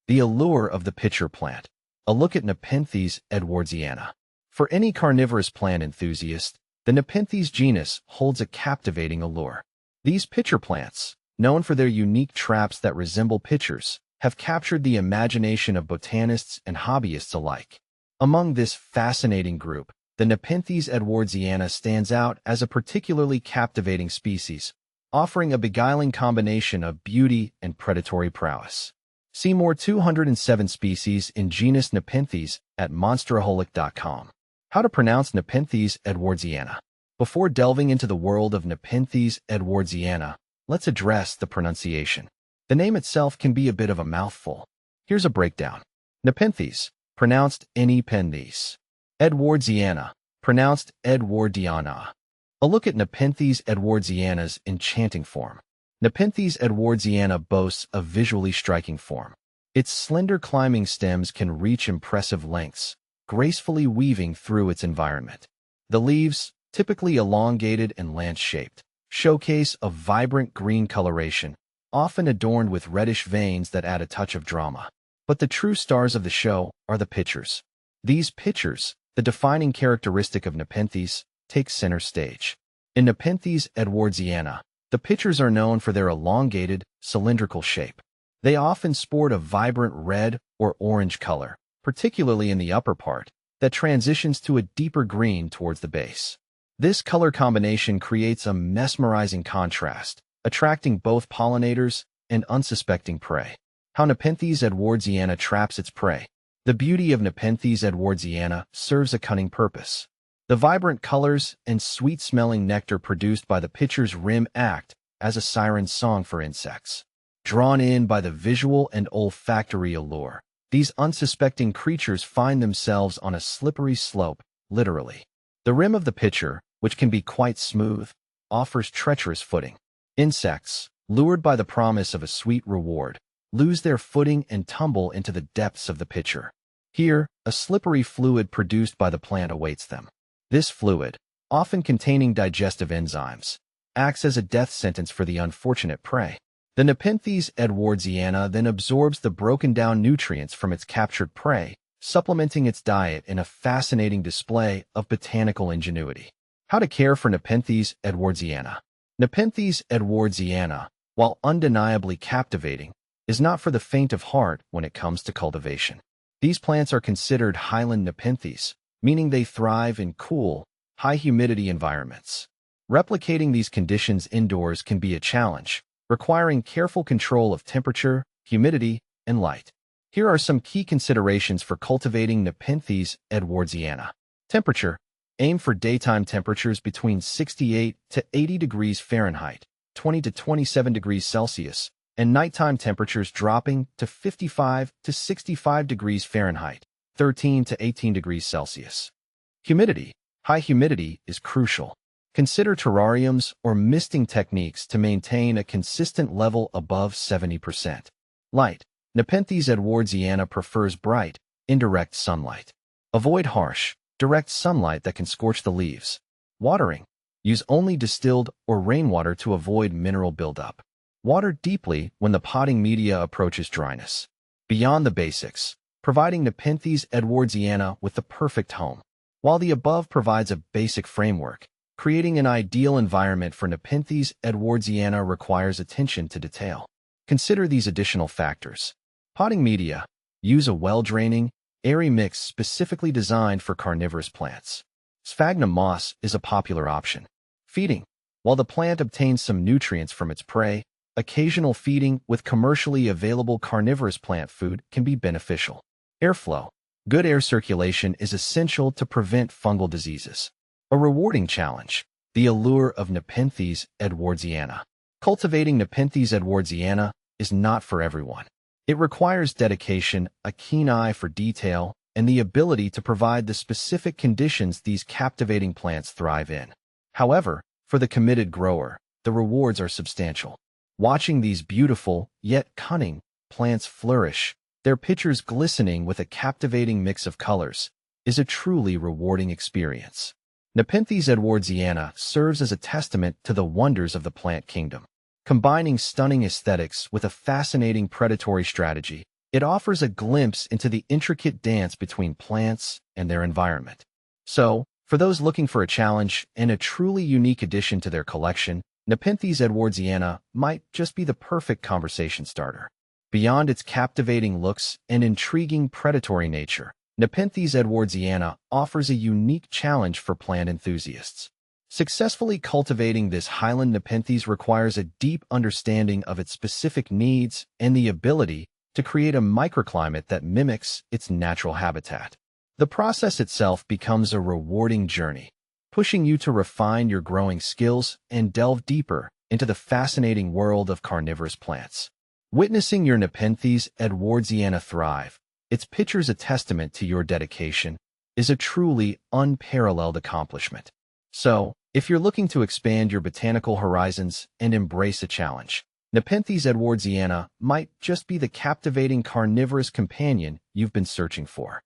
The allure of the pitcher plant. A look at Nepenthes edwardsiana. For any carnivorous plant enthusiast, the Nepenthes genus holds a captivating allure. These pitcher plants, known for their unique traps that resemble pitchers, have captured the imagination of botanists and hobbyists alike. Among this fascinating group, the Nepenthes edwardsiana stands out as a particularly captivating species, offering a beguiling combination of beauty and predatory prowess. See more 207 species in genus Nepenthes at monsteraholic.com. How to pronounce Nepenthes edwardsiana. Before delving into the world of Nepenthes edwardsiana, let's address the pronunciation. The name itself can be a bit of a mouthful. Here's a breakdown. Nepenthes, pronounced Nepenthes. Edwardsiana, pronounced Edwardiana. A look at Nepenthes edwardsiana's enchanting form. Nepenthes edwardsiana boasts a visually striking form. Its slender climbing stems can reach impressive lengths, gracefully weaving through its environment. The leaves, typically elongated and lance-shaped, showcase a vibrant green coloration, often adorned with reddish veins that add a touch of drama. But the true stars of the show are the pitchers. These pitchers, the defining characteristic of Nepenthes, take center stage. In Nepenthes edwardsiana, the pitchers are known for their elongated, cylindrical shape. They often sport a vibrant red or orange color, particularly in the upper part, that transitions to a deeper green towards the base. This color combination creates a mesmerizing contrast, attracting both pollinators and unsuspecting prey. How Nepenthes edwardsiana traps its prey. The beauty of Nepenthes edwardsiana serves a cunning purpose. The vibrant colors and sweet-smelling nectar produced by the pitcher's rim act as a siren song for insects. Drawn in by the visual and olfactory allure, these unsuspecting creatures find themselves on a slippery slope, literally. The rim of the pitcher, which can be quite smooth, offers treacherous footing. Insects, lured by the promise of a sweet reward, lose their footing and tumble into the depths of the pitcher. Here, a slippery fluid produced by the plant awaits them. This fluid, often containing digestive enzymes, acts as a death sentence for the unfortunate prey. The Nepenthes edwardsiana then absorbs the broken-down nutrients from its captured prey, supplementing its diet in a fascinating display of botanical ingenuity. How to care for Nepenthes edwardsiana. Nepenthes edwardsiana, while undeniably captivating, is not for the faint of heart when it comes to cultivation. These plants are considered highland Nepenthes, meaning they thrive in cool, high-humidity environments. Replicating these conditions indoors can be a challenge, requiring careful control of temperature, humidity, and light. Here are some key considerations for cultivating Nepenthes edwardsiana. Temperature. Aim for daytime temperatures between 68 to 80 degrees Fahrenheit, 20 to 27 degrees Celsius, and nighttime temperatures dropping to 55 to 65 degrees Fahrenheit, 13 to 18 degrees Celsius. Humidity. High humidity is crucial. Consider terrariums or misting techniques to maintain a consistent level above 70%. Light. Nepenthes edwardsiana prefers bright, indirect sunlight. Avoid harsh, direct sunlight that can scorch the leaves. Watering. Use only distilled or rainwater to avoid mineral buildup. Water deeply when the potting media approaches dryness. Beyond the basics, providing Nepenthes edwardsiana with the perfect home. While the above provides a basic framework, creating an ideal environment for Nepenthes edwardsiana requires attention to detail. Consider these additional factors. Potting media. Use a well-draining, airy mix specifically designed for carnivorous plants. Sphagnum moss is a popular option. Feeding. While the plant obtains some nutrients from its prey, occasional feeding with commercially available carnivorous plant food can be beneficial. Airflow. Good air circulation is essential to prevent fungal diseases. A rewarding challenge. The allure of Nepenthes edwardsiana. Cultivating Nepenthes edwardsiana is not for everyone. It requires dedication, a keen eye for detail, and the ability to provide the specific conditions these captivating plants thrive in. However, for the committed grower, the rewards are substantial. Watching these beautiful, yet cunning, plants flourish, their pitchers glistening with a captivating mix of colors, is a truly rewarding experience. Nepenthes edwardsiana serves as a testament to the wonders of the plant kingdom. Combining stunning aesthetics with a fascinating predatory strategy, It offers a glimpse into the intricate dance between plants and their environment. So, for those looking for a challenge and a truly unique addition to their collection, Nepenthes edwardsiana might just be the perfect conversation starter. Beyond its captivating looks and intriguing predatory nature, Nepenthes edwardsiana offers a unique challenge for plant enthusiasts. Successfully cultivating this highland Nepenthes requires a deep understanding of its specific needs and the ability to create a microclimate that mimics its natural habitat. The process itself becomes a rewarding journey, pushing you to refine your growing skills and delve deeper into the fascinating world of carnivorous plants. Witnessing your Nepenthes edwardsiana thrive, its pictures a testament to your dedication, is a truly unparalleled accomplishment. So, if you're looking to expand your botanical horizons and embrace a challenge, Nepenthes edwardsiana might just be the captivating carnivorous companion you've been searching for.